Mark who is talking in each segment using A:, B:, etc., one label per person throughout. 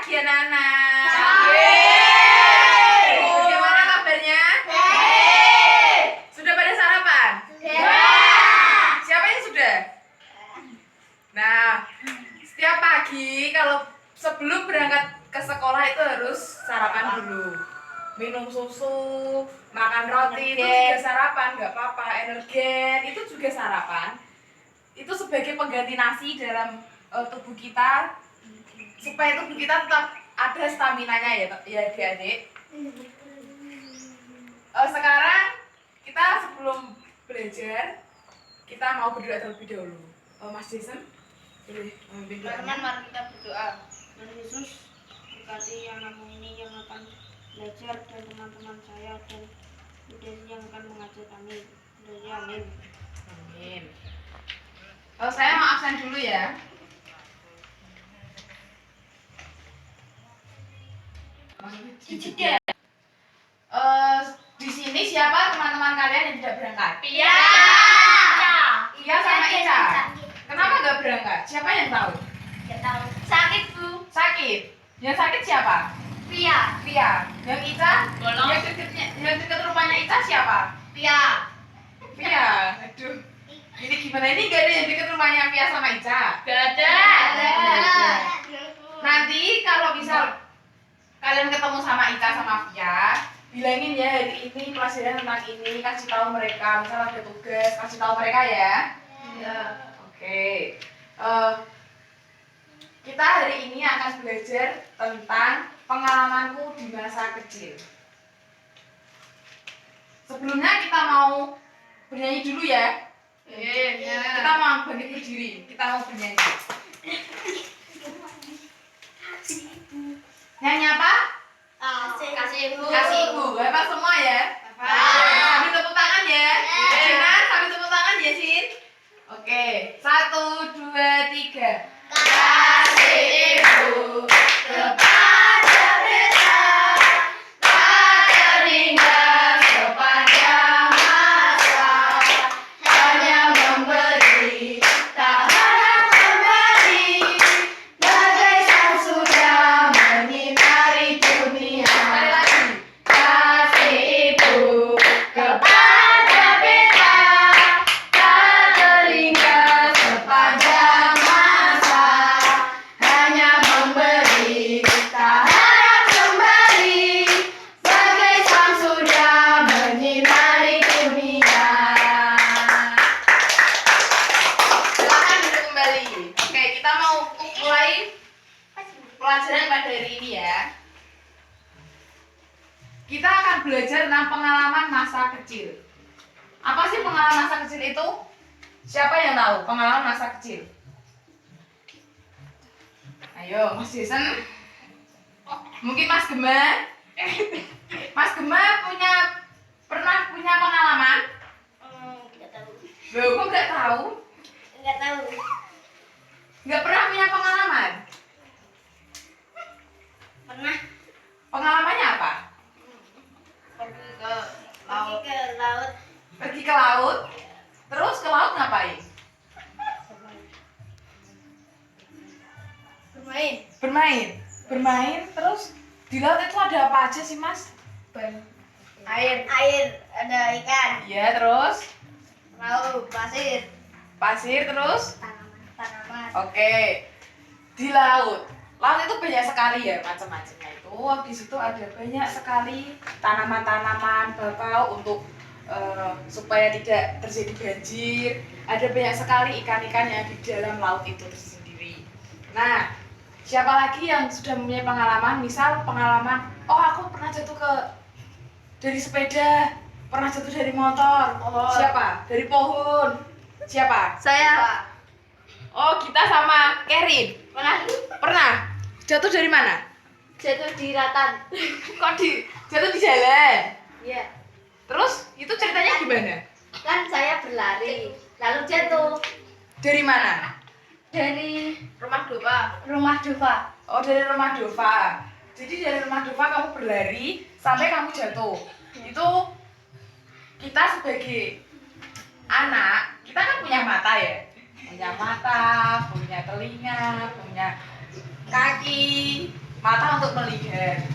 A: pagi anak-anak.
B: Pagi.
A: Bagaimana kabarnya?
B: Baik.
A: Sudah pada sarapan?
B: Sudah.
A: Siapa yang sudah? Nah, setiap pagi kalau sebelum berangkat ke sekolah itu harus sarapan dulu. Minum susu, makan roti, itu juga sarapan, nggak apa-apa. Energen, itu juga sarapan. Itu sebagai pengganti nasi dalam tubuh kita, supaya tubuh kita tetap ada stamina-nya ya adik-adik. Sekarang kita sebelum belajar, kita mau berdoa terlebih dahulu. Mas Jason, boleh memimpin doanya?
B: Teman-teman, mari kita berdoa. Tuhan Yesus, berkati anakmu ini yang akan belajar dan teman-teman saya dan budaya yang akan mengajar kami. Amin.
A: Amin. Saya mau absen dulu ya.
B: Tidak.
A: Di sini siapa teman-teman kalian yang tidak berangkat?
B: Pia.
A: Iya sama Ica. Kenapa nggak berangkat? Siapa yang tahu?
B: Tidak tahu. Sakit, Bu.
A: Sakit. Yang sakit siapa?
B: Pia.
A: Pia. Yang Ica?
B: Bolong.
A: Yang dekat rumahnya Ica siapa?
B: Pia.
A: Pia. Aduh. Ini gimana, ini gak ada yang dekat rumahnya Pia sama Ica?
B: Gak ada.
A: Nanti kalau misal kalian ketemu sama Ica sama Pia, bilangin ya hari ini pelajaran tentang ini, kasih tahu mereka. Misal ada tugas, kasih tahu mereka ya.
B: Ya.
A: Oke. Kita hari ini akan belajar tentang pengalamanku di masa kecil. Sebelumnya kita mau bernyanyi dulu ya. Kita mau bangkit berdiri. Kita mau bernyanyi. Nyanyi apa?
B: Kasih Ibu.
A: Kasih Ibu. Bapak semua ya. Sambil tepuk tangan ya. Sinar, sambil tepuk tangan ya, Sin. Oke. 1, 2, 3. Kasih Ibu kepada kita tak terhingga sepanjang masa, hanya memberi tak harap kembali, bagai sang surya menyinari dunia. Sekali lagi. Kasih Ibu kepada kita tak terhingga sepanjang masa, hanya memberi tak harap kembali, bagai sang surya menyinari dunia. Silakan duduk kembali. Oke, kita mau mulai pelajaran pada hari ini ya. Kita akan belajar tentang pengalaman masa kecil. Apa sih pengalaman masa kecil itu? Siapa yang tahu pengalaman masa kecil? Ayo, Mas Jason. Mungkin Mas Gema. Mas Gema pernah punya pengalaman?
B: Tidak tahu.
A: Loh, kok nggak tahu?
B: Enggak tahu.
A: Nggak pernah punya pengalaman?
B: Pernah
A: Pengalamannya apa?
B: pergi ke laut.
A: Pergi ke laut. Terus ke laut ngapain?
B: Bermain.
A: Bermain. Terus di laut itu ada apa aja sih, Mas?
B: Air, ada ikan.
A: Iya, terus
B: Laut,
A: pasir terus.
B: tanaman.
A: Oke. Di laut. Laut itu banyak sekali ya macam-macamnya itu. Di situ ada banyak sekali tanaman-tanaman bakau untuk supaya tidak terjadi banjir. Ada banyak sekali ikan-ikan yang di dalam laut itu tersendiri. Nah, siapa lagi yang sudah mempunyai pengalaman? Misal pengalaman, oh aku pernah jatuh dari sepeda, pernah jatuh dari motor. Siapa? Dari pohon. Siapa?
B: Saya.
A: Oh, kita sama Kerin. Pernah? Jatuh dari mana?
B: Jatuh di ratan.
A: Kok jatuh di jalan?
B: Iya.
A: Terus itu ceritanya gimana?
B: Kan saya berlari, lalu jatuh
A: Dari mana?
B: dari
A: Rumah Dova.
B: rumah Dova.
A: Oh, dari rumah Dova. Jadi dari rumah Dova kamu berlari sampai kamu jatuh. Itu kita sebagai anak, kita kan punya mata ya. Punya mata, punya telinga, punya kaki, mata untuk melihat.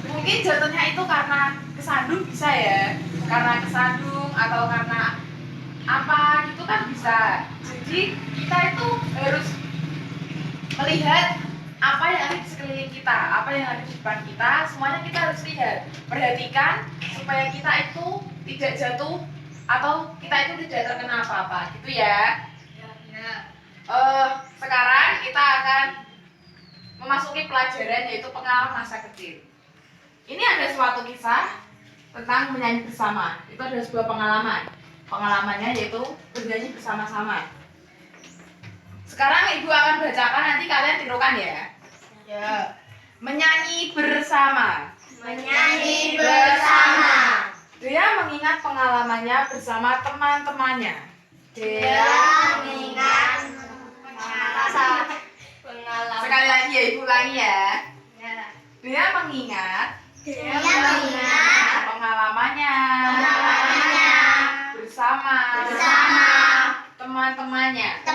A: Mungkin jatuhnya itu karena kesandung bisa ya, karena kesandung atau karena apa gitu kan bisa. Jadi kita itu harus melihat apa yang ada di sekeliling kita, apa yang ada di depan kita, semuanya kita harus lihat, perhatikan supaya kita itu tidak jatuh atau kita itu tidak terkena apa-apa gitu ya. Sekarang kita akan memasuki pelajaran yaitu pengalaman masa kecil. Ini ada suatu kisah tentang menyanyi bersama. Itu adalah sebuah pengalaman. Pengalamannya yaitu bernyanyi bersama-sama. Sekarang ibu akan bacakan, nanti kalian tirukan ya.
B: Ya.
A: Menyanyi bersama.
B: Menyanyi bersama.
A: Dia mengingat pengalamannya bersama teman-temannya.
B: Dia mengingat pengalaman.
A: Sekali lagi ya, ibu ulangi ya.
B: Ya.
A: Dia mengingat
B: Dia mengingat
A: pengalamannya bersama teman-temannya.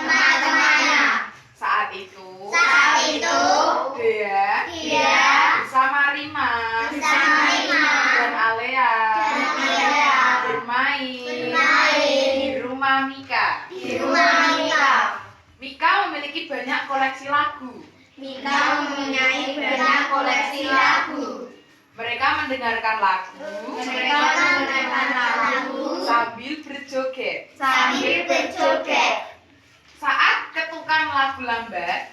A: Saat itu dia bersama Rima dan Alea bermain di rumah Mika. Mika memiliki banyak koleksi lagu. Mereka mendengarkan lagu sambil berjoget. Saat ketukan lagu lambat,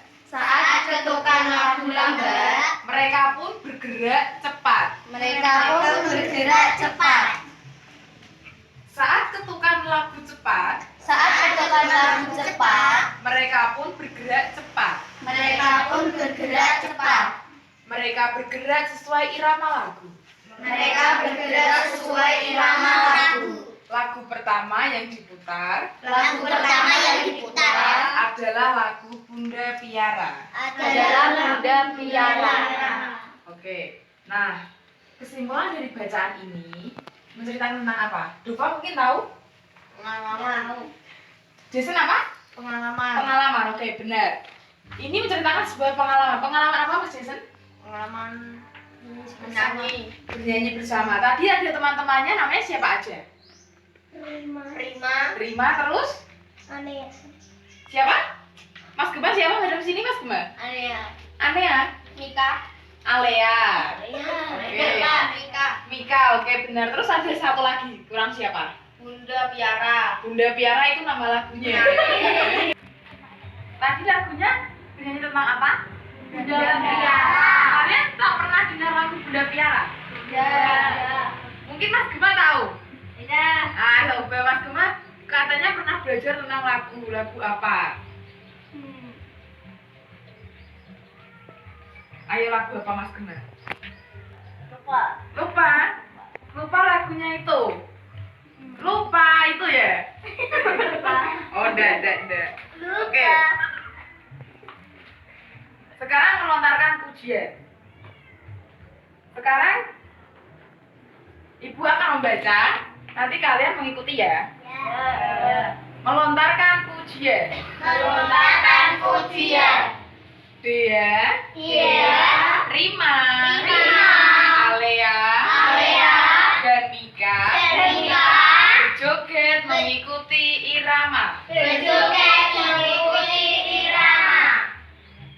A: mereka pun bergerak cepat. Saat ketukan lagu cepat, mereka pun bergerak cepat. Mereka bergerak sesuai irama lagu. Lagu pertama yang diputar adalah lagu Bunda Piara. Oke. Nah, kesimpulan dari bacaan ini menceritakan tentang apa? Dova mungkin tahu? Jason apa? Pengalaman. Oke, benar. Ini menceritakan sebuah pengalaman. Pengalaman apa, Mas Jason? Bernyanyi bersama. Tadi ada teman-temannya, namanya siapa aja? Rima, terus? Siapa? Mas Gemma siapa? Hadap sini Mas Gemma. Anea. Alea. Mika, oke benar. Terus ada satu lagi, kurang siapa?
B: Bunda Piara.
A: Bunda Piara itu nama lagunya. Tadi lagunya bernyanyi tentang apa?
B: Bunda Piara.
A: Kalian tak pernah dengar lagu Bunda Piara? Mungkin Mas Gemma tahu? Coba Mas Gemma katanya pernah belajar tentang lagu apa? Ayo lagu apa Mas Gemma? Lupa lagunya itu. Lupa itu ya? Oh, enggak. Oke. Sekarang melontarkan pujian. Sekarang Ibu akan membaca, nanti kalian mengikuti ya. Melontarkan pujian. Dia, Rima, Alea, dan Mika berjoget mengikuti irama.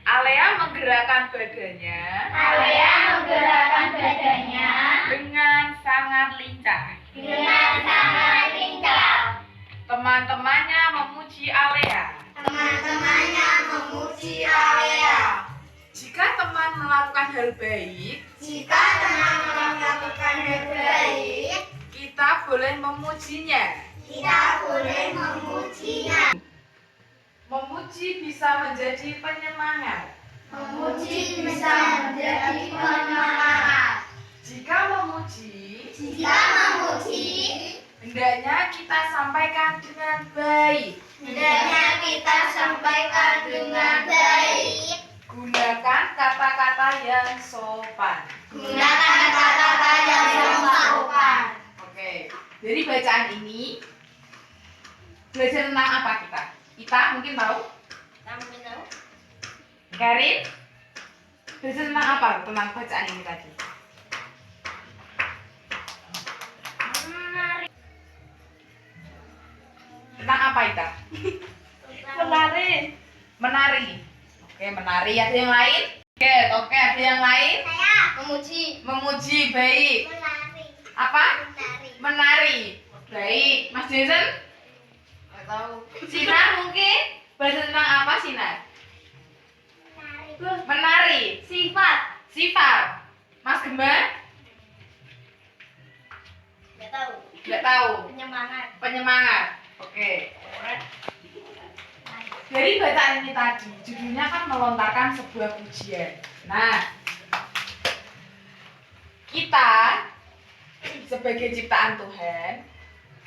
A: Alea menggerakkan badannya dengan sangat lincah. Teman-temannya memuji Alea. Jika teman melakukan hal baik, kita boleh memujinya. Memuji bisa menjadi penyemangat. Jika memuji, hendaknya kita sampaikan dengan baik. Gunakan kata-kata yang sopan. Oke, dari bacaan ini belajar tentang apa kita? Kita mungkin tahu? Karin? Bercerita tentang apa? Tentang bacaan ini tadi.
B: Menari.
A: Tentang apa Ita?
B: Menari.
A: Menari. Oke, menari. Ada yang lain? Oke, ada yang lain?
B: Saya memuji.
A: Memuji, baik.
B: Menari.
A: Apa?
B: Menari.
A: Menari. Baik. Mas Jason?
B: Nggak tahu.
A: Sinar mungkin? Belajar tentang apa Sinar? Menari.
B: Sifat.
A: Sifat. Mas Gemba?
B: Nggak tahu.
A: Nggak tahu.
B: Penyemangat.
A: Penyemangat. Oke. Dari bacaan ini tadi, judulnya kan melontarkan sebuah pujian. Nah, kita sebagai ciptaan Tuhan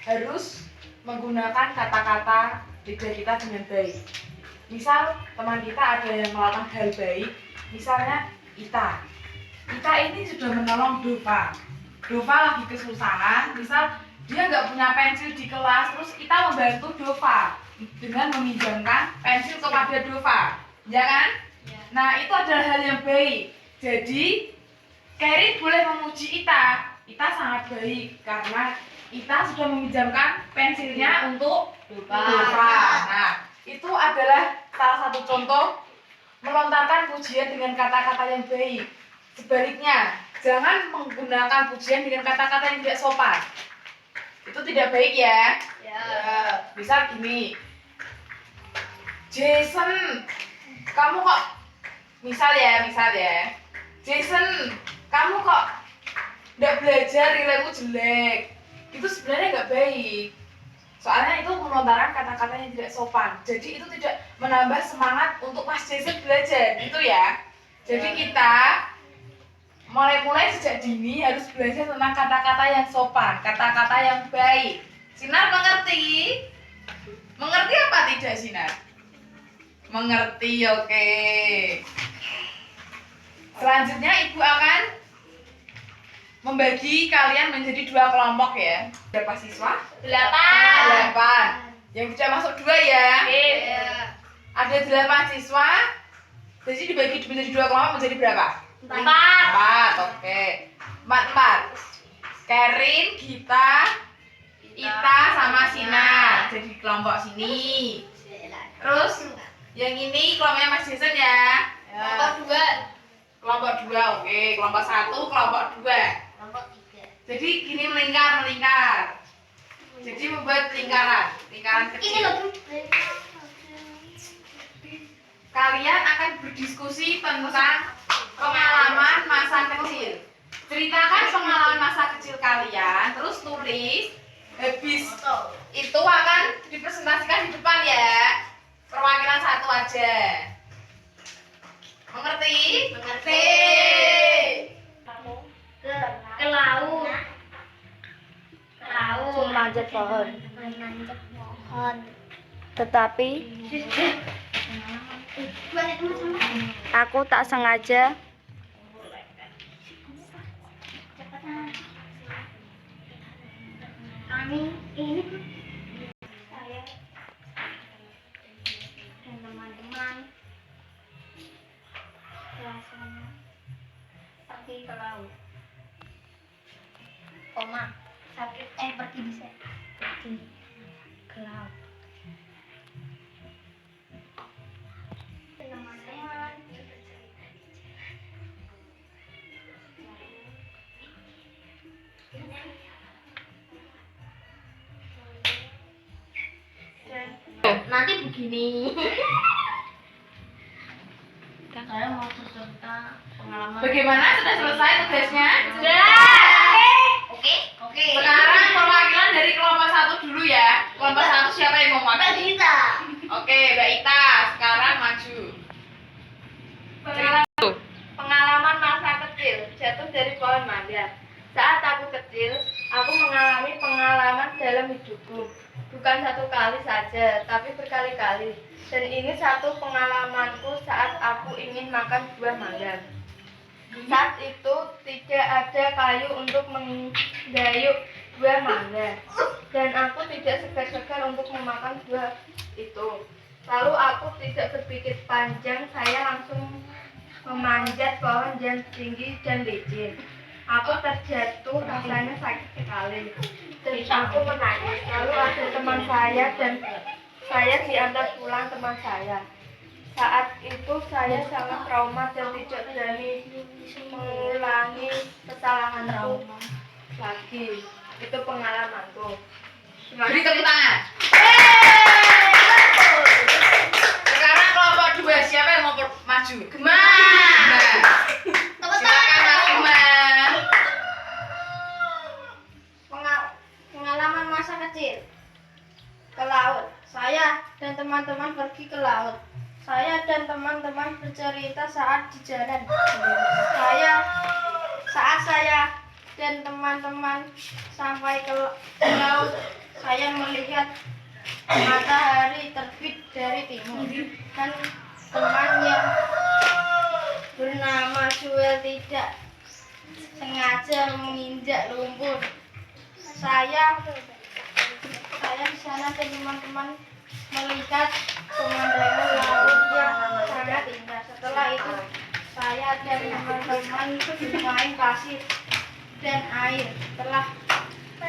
A: harus menggunakan kata-kata lidah kita dengan baik. Misal teman kita ada yang melakukan hal baik, misalnya Ita ini sudah menolong Dova lagi kesusahan, misal dia nggak punya pensil di kelas, terus Ita membantu Dova dengan meminjamkan pensil kepada Dova, ya kan?
B: Ya.
A: Nah, itu adalah hal yang baik. Jadi Kerin boleh memuji Ita sangat baik karena Ita sudah meminjamkan pensilnya untuk Dova. Nah, itu adalah salah satu contoh melontarkan pujian dengan kata-kata yang baik. Sebaliknya, jangan menggunakan pujian dengan kata-kata yang tidak sopan. Itu tidak baik ya.
B: Ya.
A: Misal gini, Jason, kamu kok, misal ya, Jason, kamu kok nggak belajar, nilaimu jelek. Itu sebenarnya nggak baik. Soalnya itu melontarkan kata-kata yang tidak sopan. Jadi itu tidak menambah semangat untuk Mas Jason belajar, gitu ya. Jadi kita mulai sejak dini harus belajar tentang kata-kata yang sopan, kata-kata yang baik. Sinar mengerti? Mengerti apa tidak Sinar? Mengerti, oke. Selanjutnya Ibu akan membagi kalian menjadi 2 kelompok ya. Berapa siswa? 8. Yang tidak masuk 2 ya.
B: Ya.
A: Ada 8 siswa. Jadi dibagi menjadi 2 kelompok menjadi berapa?
B: 4.
A: Oke. 4. Kerin, Ita sama Sinar. Jadi kelompok sini. Terus yang ini kelompoknya Mas Jason ya.
B: Kelompok 2.
A: Kelompok 2, oke. Kelompok 1, kelompok 2.
B: Kelompok 3.
A: Jadi gini melingkar. Jadi membuat lingkaran kecil. Kalian akan berdiskusi tentang pengalaman masa kecil. Ceritakan pengalaman masa kecil kalian, terus tulis. Habis itu akan dipresentasikan di depan ya. Perwakilan 1 aja. Mengerti?
B: Mengerti. Ke laut.
C: Memanjat pohon. Tetapi aku tak sengaja
B: Ini saya dan teman-teman rasanya pergi ke laut. Oma sakit pergi bisa pergi ke laut. Teman-teman nanti begini. Saya mau cerita pengalaman.
A: Bagaimana? Sudah selesai tugasnya?
B: Oke.
A: Sekarang perwakilan dari kelompok 1 dulu ya. Kelompok 1 siapa yang mau maju?
B: Kita.
A: Oke, Mbak Ita, sekarang maju.
C: pengalaman masa kecil jatuh dari pohon mangga. Saat aku kecil, aku mengalami pengalaman dalam hidupku. Bukan 1 kali saja, tapi berkali-kali. Dan ini satu pengalamanku saat aku ingin makan buah mangga. Saat itu tidak ada kayu untuk menggayuh buah mangga. Dan aku tidak segar-segar untuk memakan buah itu. Lalu aku tidak berpikir panjang, saya langsung memanjat pohon yang tinggi dan licin. Aku terjatuh, rasanya sakit sekali. Dan aku menangis. Lalu ada teman saya dan saya diantar pulang teman saya. Saat itu saya sangat trauma dan tidak berani mengulangi kesalahanku lagi. Itu pengalamanku. Terima
A: Beri
C: kasih.
A: tepuk tangan. Sekarang kelompok 2 siapa yang mau maju?
C: Gemar.
A: Nah, silakan Mas Gemar.
B: Pengalaman masa kecil ke laut. Saya dan teman-teman pergi ke laut. Saya dan teman-teman bercerita saat di jalan. Saat saya dan teman-teman sampai ke laut, saya melihat matahari terbit dari timur dan teman yang bernama Joel tidak sengaja menginjak lumpur. Saya di sana dan teman-teman melihat pemandangan laut yang sangat indah. Setelah itu saya dan teman-teman bermain pasir dan air. Setelah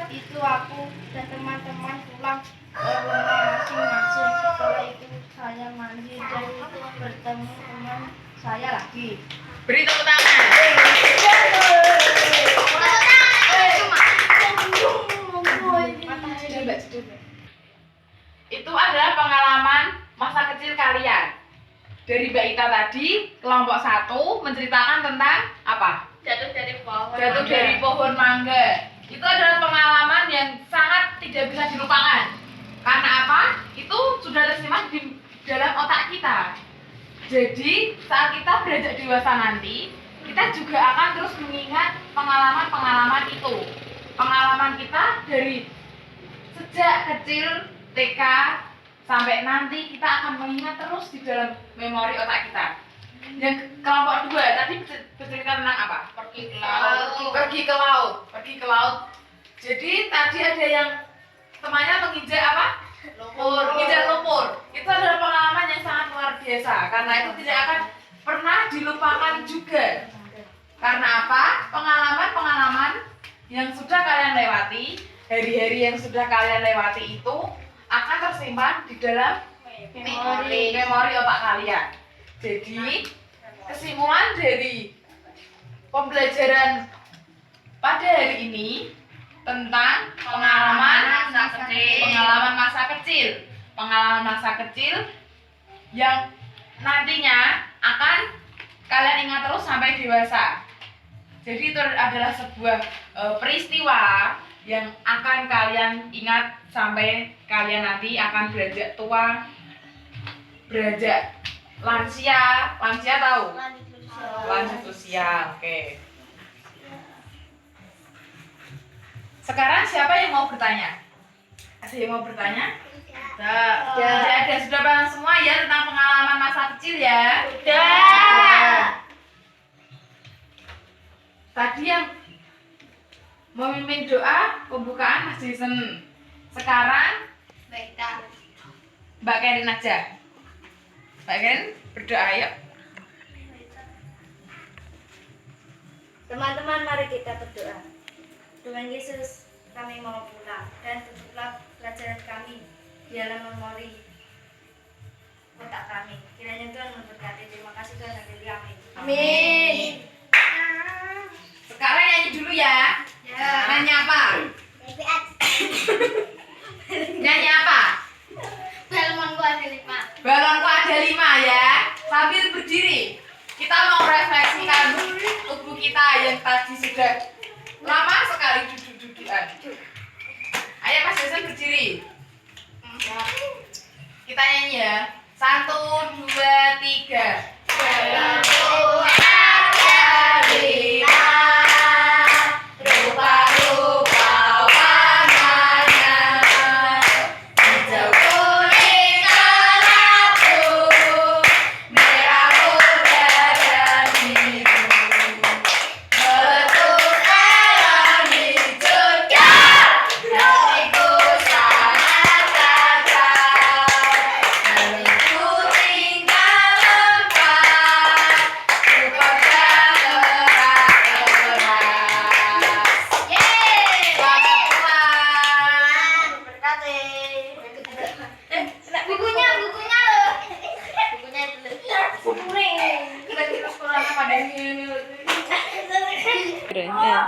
B: itu aku dan teman-teman pulang ke rumah masing-masing. Setelah itu saya mandi dan bertemu teman saya lagi.
A: Beri tepuk tangan. Itu adalah pengalaman masa kecil kalian. Dari Mbak Ita tadi, kelompok 1 menceritakan tentang apa?
C: Jatuh dari pohon.
A: Jatuh dari pohon mangga. Itu adalah pengalaman yang sangat tidak bisa dilupakan. Karena apa? Itu sudah tersimpan di dalam otak kita. Jadi, saat kita beranjak dewasa nanti, kita juga akan terus mengingat pengalaman-pengalaman itu. Pengalaman kita dari sejak kecil TK sampai nanti kita akan mengingat terus di dalam memori otak kita. Yang kelompok 2 tadi bercerita tentang apa?
C: Pergi ke laut.
A: Pergi ke laut. Pergi ke laut. Jadi tadi ada yang temannya menginjak apa?
C: Lumpur.
A: Menginjak lumpur. Itu adalah pengalaman yang sangat luar biasa. Karena itu tidak akan pernah dilupakan juga. Karena apa? Pengalaman-pengalaman yang sudah kalian lewati, hari-hari yang sudah kalian lewati itu akan tersimpan di dalam memori otak kalian. Jadi, kesimpulan dari pembelajaran pada hari ini tentang pengalaman masa kecil yang nantinya akan kalian ingat terus sampai dewasa. Jadi itu adalah sebuah peristiwa yang akan kalian ingat sampai kalian nanti akan beranjak tua, beranjak lansia tahu? Lanjut usia, oke. Sekarang siapa yang mau bertanya? Ada yang mau bertanya? Tidak ada, sudah paham semua ya tentang pengalaman masa kecil ya?
C: Sudah.
A: Tadi yang memimpin doa pembukaan Mas Jason. Sekarang Mbak Kerin aja. Mbak Kerin berdoa yuk.
B: Teman-teman, mari kita berdoa. Tuhan Yesus, kami mau pulang dan tutuplah pelajaran kami di dalam memori otak kami. Kiranya Tuhan memberkati. Terima kasih Tuhan. Amin.
C: Amin.
A: Sekarang nyanyi dulu ya. Nyanyi apa? Nyanyi apa?
C: Balonku ada 5.
A: Balonku ada 5 ya. Sambil berdiri, kita mau refleksikan tubuh kita yang tadi sudah lama sekali duduk-dudukan. Ayo Mas Jason berdiri. Kita nyanyi ya. 1, 2, 3. Balonku ada 5. Rupa-rupa warnanya, hijau, kuning, abu, merah, muda, dan biru. Bentuk alam hijaunya, hatiku sangat cakap. Dan ku tinggal lempar
B: suratnya.
C: Bukunya loh. Bukunya itu loh.
B: Bukunya.
A: Kita terus kurang pada ini.
D: Keren ya.